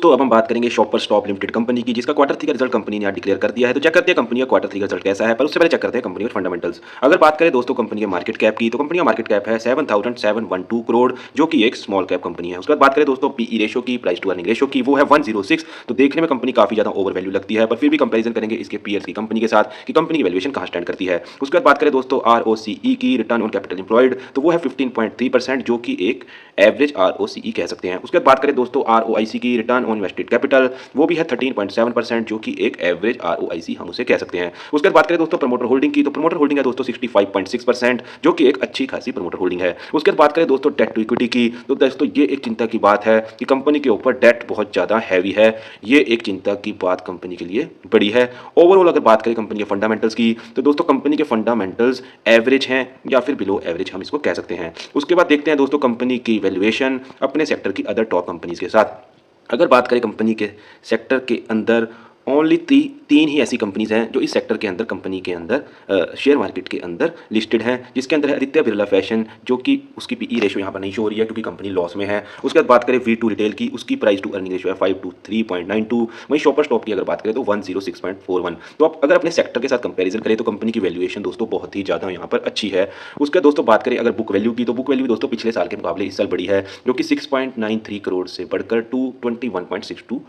दोस्तों अब हम बात करेंगे शॉपर स्टॉप लिमिटेड कंपनी की, जिसका क्वार्टर 3 का रिजल्ट कंपनी ने आज डिक्लेयर कर दिया है। तो चेक करते हैं कंपनी का क्वार्टर 3 का रिजल्ट कैसा है, पर उससे पहले चेक करते हैं कंपनी के फंडामेंटल्स। अगर बात करें दोस्तों कंपनी के मार्केट कैप की, तो कंपनी का मार्केट कैप है 7,712 करोड़, जो कि एक स्मॉल कैप कंपनी है। उसके बाद बात करें दोस्तों पीई रेशो की, प्राइस टू अर्निंग रेशो की, वो है 106। तो देखने में कंपनी काफी ज्यादा ओवर वैल्यू लगती है, पर फिर भी कंपेरिजन करेंगे इसके पीएर्स की कंपनी के साथ कि कंपनी की वैल्यूएशन कहां स्टैंड करती है। उसके बाद बात करें दोस्तों आरओसीई की, रिटर्न ऑन कैपिटल एम्प्लॉयड, तो वो है 15.3%, जो कि एक एवरेज आरओसीई कह सकते हैं। उसके बाद बात करें दोस्तों आरओआईसी की, रिटर्न ऑन इन्वेस्टेड कैपिटल, वो भी है 13.7%, जो कि एक एवरेज आरओआईसी हम उसे कह सकते हैं। उसके बाद बात करें दोस्तों प्रमोटर होल्डिंग की, तो प्रमोटर होल्डिंग है दोस्तों 65.6%, जो कि एक अच्छी खासी प्रमोटर होल्डिंग है। उसके बाद बात करें दोस्तों डेट टू इक्विटी की, तो दोस्तों ये एक चिंता की बात है कि कंपनी के ऊपर डेट बहुत ज्यादा हैवी है। ये एक चिंता की बात कंपनी के लिए बड़ी है। ओवरऑल अगर बात करें कंपनी के फंडामेंटल्स की, तो दोस्तों कंपनी के फंडामेंटल्स एवरेज हैं या फिर बिलो एवरेज हम इसको कह सकते हैं। उसके बाद देखते हैं दोस्तों कंपनी की वैल्यूएशन अपने सेक्टर की अदर टॉप कंपनीज के साथ। अगर बात करें कंपनी के सेक्टर के अंदर, ओनली तीन ही ऐसी कंपनीज हैं जो इस सेक्टर के अंदर कंपनी के अंदर शेयर मार्केट के अंदर लिस्टेड हैं, जिसके अंदर है आदित्य बिरला फैशन, जो कि उसकी पीई रेशो यहाँ पर नहीं शो हो रही है क्योंकि कंपनी लॉस में है। उसके बाद बात करें V2 रिटेल की, उसकी प्राइस टू अर्निंग रेशो है 5 to 3.92। वहीं शॉपर स्टॉप की अगर बात करें तो 106.41। तो आप अगर अपने सेक्टर के साथ कंपेरिजन करें तो कंपनी की वैल्यूएशन दोस्तों बहुत ही ज़्यादा यहाँ पर अच्छी है। उसके दोस्तों बात करें अगर बुक वैल्यू की, तो बुक वैल्यू दोस्तों पिछले साल के मुकाबले इस साल बढ़ी है, जो कि 6.93 करोड़ से बढ़कर 221.62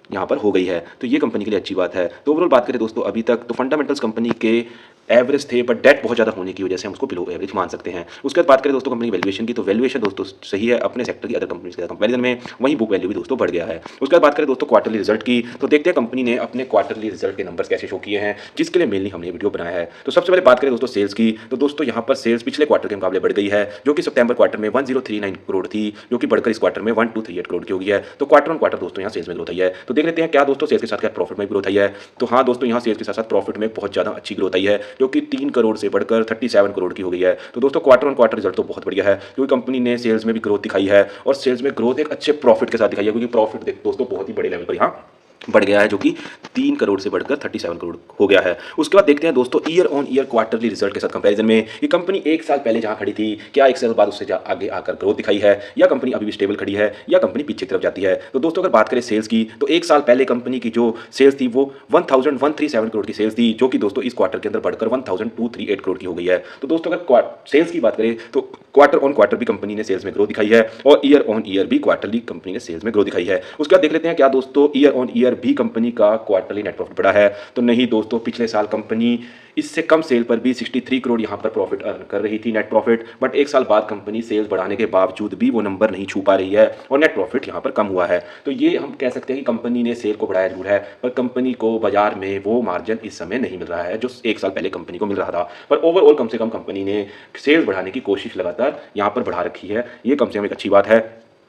यहाँ पर हो गई है। तो ये कंपनी के लिए अच्छी बात है। तो ओवरऑल बात करें दोस्तों अभी तक तो फंडामेंटल्स कंपनी के एवरेज थे, बट डेट बहुत ज़्यादा होने की वजह से हम उसको बिलो एवरेज मान सकते हैं। उसके बाद बात करें दोस्तों कंपनी की वैल्यूएशन की, तो वैल्यूएशन दोस्तों सही है अपने सेक्टर की अदर कंपनीज के कंपेरिजन में। वहीं बुक वैल्यू भी दोस्तों बढ़ गया है। उसके बाद बात करें दोस्तों क्वार्टरली रिजल्ट की, तो देखते हैं कंपनी ने अपने क्वार्टरली रिजल्ट के नंबर्स कैसे शो किए हैं, जिसके लिए मेनली हमने वीडियो बनाया है। तो सबसे पहले बात करें दोस्तों सेल्स की, तो दोस्तों यहाँ पर सेल्स पिछले क्वार्टर के मुकाबले बढ़ गई है, जो कि सितंबर क्वार्टर में 1039 करोड़ थी, जो कि बढ़कर इस क्वार्टर में 1238 करोड़ की हो गई है। तो क्वार्टर ऑन क्वार्टर दोस्तों यहाँ सेल्स में ग्रोथ आई है। तो देख लेते हैं क्या दोस्तों सेल्स के साथ क्या प्रॉफिट में ग्रोथ आई है। तो हाँ दोस्तों यहाँ सेल्स के साथ साथ प्रॉफिट में बहुत ज़्यादा अच्छी ग्रोथ आई है, जो कि 3 करोड़ से बढ़कर 37 करोड़ की हो गई है। तो दोस्तों क्वार्टर ऑन क्वार्टर रिजल्ट तो बहुत बढ़िया है, क्योंकि कंपनी ने सेल्स में भी ग्रोथ दिखाई है और सेल्स में ग्रोथ एक अच्छे प्रॉफिट के साथ दिखाई है, क्योंकि प्रॉफिट दोस्तों बहुत ही बड़े लेवल पर यहाँ बढ़ गया है, जो कि 3 करोड़ से बढ़कर 37 करोड़ हो गया है। उसके बाद देखते हैं दोस्तों year on year quarterly result के साथ कंपैरिजन में कि कंपनी एक साल पहले जहां खड़ी थी, क्या एक साल बाद उससे आगे आकर ग्रोथ दिखाई है, या कंपनी अभी भी स्टेबल खड़ी है, या कंपनी पीछे की तरफ जाती है। तो दोस्तों अगर बात करें सेल्स की, तो एक साल पहले कंपनी की जो सेल्स थी वो 1137 करोड़ की सेल्स थी, जो कि दोस्तों इस क्वार्टर के अंदर बढ़कर 1238 करोड़ की हो गई है। तो दोस्तों अगर सेल्स की बात करें तो क्वार्टर ऑन क्वार्टर भी कंपनी ने सेल्स में ग्रोथ दिखाई है, और ईयर ऑन ईयर भी क्वार्टरली कंपनी ने सेल्स में ग्रोथ दिखाई है। उसके बाद देख लेते हैं क्या दोस्तों ईयर ऑन ईयर भी कंपनी का क्वार्टरली नेट प्रॉफिट बढ़ा है। तो नहीं दोस्तों, पिछले साल कंपनी इससे कम सेल पर भी 63 करोड़ यहां पर प्रॉफिट अर्न कर रही थी, नेट प्रॉफिट। बट एक साल बाद कंपनी सेल्स बढ़ाने के बावजूद भी वो नंबर नहीं छू पा रही है और नेट प्रॉफिट यहां पर कम हुआ है। तो ये हम कह सकते हैं कि कंपनी ने सेल को बढ़ाया जरूर है, पर कंपनी को बाजार में वो मार्जिन इस समय नहीं मिल रहा है जो एक साल पहले कंपनी को मिल रहा था। पर ओवरऑल कम से कम कंपनी ने सेल्स बढ़ाने की कोशिश लगातार यहां पर बढ़ा रखी है, ये कम से कम एक अच्छी बात है।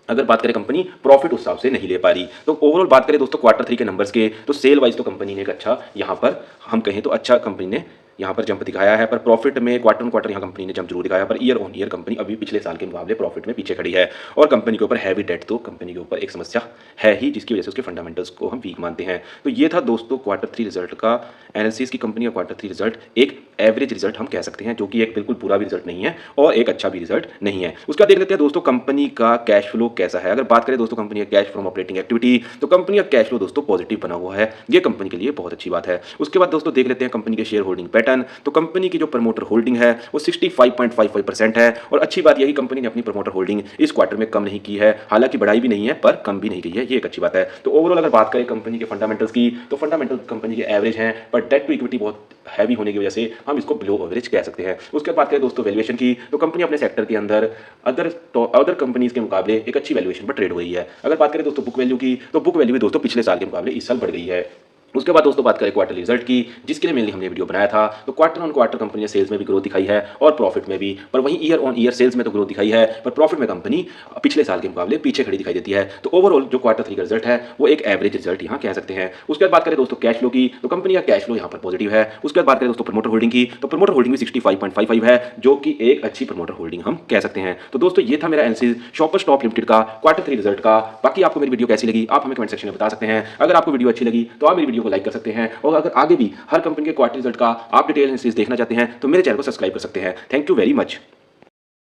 अगर बात करें कंपनी प्रॉफिट उस हिसाब से नहीं ले पा रही, तो ओवरऑल बात करें दोस्तों क्वार्टर 3 के नंबर्स के, तो सेल वाइज तो कंपनी ने एक अच्छा यहाँ पर हम कहें तो अच्छा कंपनी ने यहाँ पर जंप दिखाया है। पर प्रॉफिट में क्वार्टर ऑन क्वार्टर यहाँ कंपनी ने जंप जरूर दिखाया, per year on year company अभी पिछले साल के मुकाबले प्रॉफिट में पीछे खड़ी है। और कंपनी के ऊपर हैवी डेट तो कंपनी के ऊपर एक समस्या है ही, जिसकी वजह से उसके फंडामेंटल्स को हम वीक मानते हैं। तो ये था दोस्तों क्वार्टर 3 रिजल्ट का एनालिसिस की कंपनी का क्वार्टर 3 रिजल्ट एक एवरेज रिजल्ट हम कह सकते हैं, जो कि एक बिल्कुल बुरा भी रिजल्ट नहीं है और एक अच्छा भी रिजल्ट नहीं है। उसका देख लेते हैं दोस्तों कंपनी का कैश फ्लो कैसा है। अगर बात करें दोस्तों कंपनी का कैश फ्रॉम ऑपरेटिंग एक्टिविटी, तो कंपनी का कैश फ्लो दोस्तों पॉजिटिव बना हुआ है, ये कंपनी के लिए बहुत अच्छी बात है। उसके बाद दोस्तों देख लेते हैं कंपनी के शेयर होल्डिंग पैटर्न, तो कंपनी की जो प्रमोटर होल्डिंग है वो 65.55% है। और अच्छी बात यही कंपनी ने अपनी प्रमोटर होल्डिंग इस क्वार्टर में कम नहीं की है, हालांकि बढ़ाई भी नहीं है पर कम भी नहीं की है, ये एक अच्छी बात है। तो ओवरऑल अगर बात करें कंपनी के फंडामेंटल्स की, तो फंडामेंटल कंपनी के एवरेज हैं, पर डेट टू इक्विटी बहुत हैवी होने की वजह से हम इसको बिलो एवरेज कह सकते हैं। उसके बाद करें दोस्तों वैल्यूएशन की, तो कंपनी अपने सेक्टर के अंदर अदर कंपनीज के मुकाबले एक अच्छी वैल्यूएशन पर ट्रेड हो रही है। अगर बात करें दोस्तों बुक वैल्यू की, तो बुक वैल्यू भी दोस्तों पिछले साल के मुकाबले इस साल बढ़ गई है। उसके बाद दोस्तों बात करें क्वार्टर रिजल्ट की, जिसके लिए मेनली हमने वीडियो बनाया था, तो क्वार्टर ऑन क्वार्टर कंपनी ने सेल्स में भी ग्रोथ दिखाई है और प्रॉफिट में भी। पर वहीं ईयर ऑन ईयर सेल्स में तो ग्रोथ दिखाई है, पर प्रॉफिट में कंपनी पिछले साल के मुकाबले पीछे खड़ी दिखाई देती है। तो ओवरऑल जो क्वार्टर 3 का रिजल्ट है वो एक एवरेज रिजल्ट यहाँ कह सकते हैं। उसके बाद बात करें दोस्तों कैश फ्लो की, तो कंपनी का कैश फ्लो यहाँ पर पॉजिटिव है। उसके बाद बात करें दोस्तों प्रमोटर होल्डिंग की, तो प्रमोटर होल्डिंग भी 65.55 है, जो कि एक अच्छी प्रमोटर होल्डिंग हम कह सकते हैं। तो दोस्तों ये था मेरा एनालिसिस शॉपर स्टॉप लिमिटेड का क्वार्टर 3 रिजल्ट का। बाकी आपको मेरी वीडियो कैसी लगी आप हमें कमेंट सेक्शन में बता सकते हैं। अगर आपको वीडियो अच्छी लगी तो आप मेरी वीडियो को लाइक कर सकते हैं, और अगर आगे भी हर कंपनी के क्वार्टर रिजल्ट का आप डिटेल एनालिसिस देखना चाहते हैं तो मेरे चैनल को सब्सक्राइब कर सकते हैं। Thank you very much.